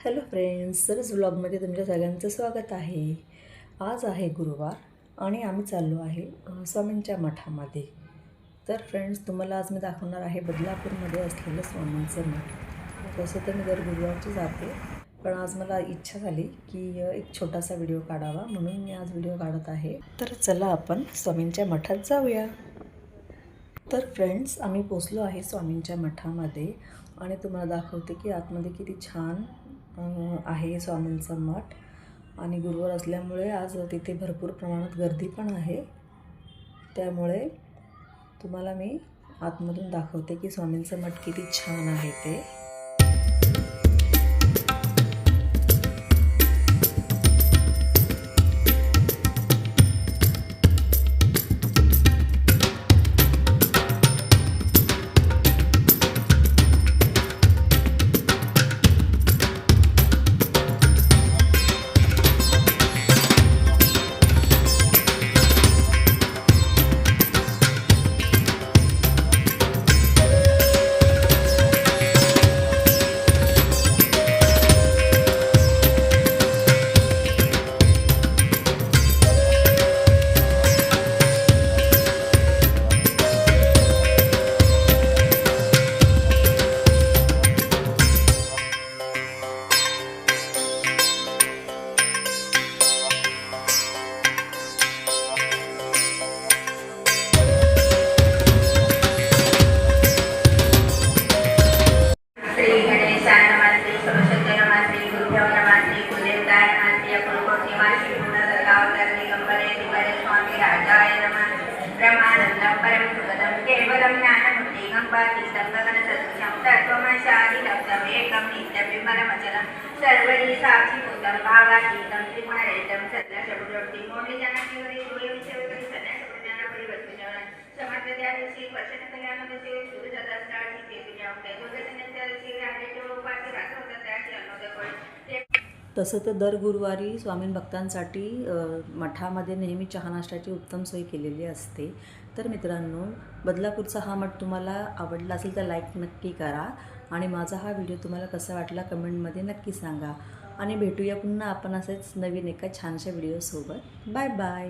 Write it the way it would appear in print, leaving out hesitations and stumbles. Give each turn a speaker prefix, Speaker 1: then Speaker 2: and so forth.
Speaker 1: Hello friends, सरस व्लॉगमध्ये तुमच्या सगळ्यांचं स्वागत आहे। आज आहे गुरुवार आणि आम्ही चाललो आहे स्वामींच्या मठामध्ये। तर फ्रेंड्स, तुम्हाला आज मी दाखवणार आहे बदलापूरमध्ये असलेलं स्वामींचं मठ। तसं तर मी दर गुरुवारची जाते, पण आज मला इच्छा झाली की एक छोटासा व्हिडिओ काढावा, म्हणून मी आज व्हिडिओ काढत आहे। तर चला आपण स्वामींच्या मठात जाऊया। तर फ्रेंड्स, आम्ही पोचलो आहे स्वामींच्या मठामध्ये आणि तुम्हाला दाखवते की आतमध्ये किती छान आहे स्वामींचा मठ। आणि गुरुवार असल्यामुळे आज तिथे भरपूर प्रमाणात गर्दी पण आहे, त्यामुळे तुम्हाला मी आतमधून दाखवते की स्वामींचा मठ किती छान आहे ते।
Speaker 2: सर्वरी साक्षी भूतम भावातीतम त्रिगुणरहितम सत्याशब्दोक्ति मोक्षजनकीवरे सूर्यविषयवरी सन्यासप्रज्ञानपरि वस्तुजन समर्थ्यादिशी वर्षणकल्याणोदशे सूर्यसहस्रार्थी तेजोजं तेजोजनत्यादिशी राजेचो उपासी रात्रवदत्याची अन्नोदय।
Speaker 1: तसं तर दर गुरुवारी स्वामी भक्तांसाठी मठामध्ये नेहमी चहा नाश्त्याची उत्तम सोय केलेली असते। तर मित्रांनो, बदलापूरचा हा मठ तुम्हाला आवडला असेल तर लाईक नक्की करा आणि माझा हा व्हिडिओ तुम्हाला कसा वाटला कमेंटमध्ये नक्की सांगा। आणि भेटूया पुन्हा आपण असेच नवीन एका छानशा व्हिडिओसोबत। Bye bye.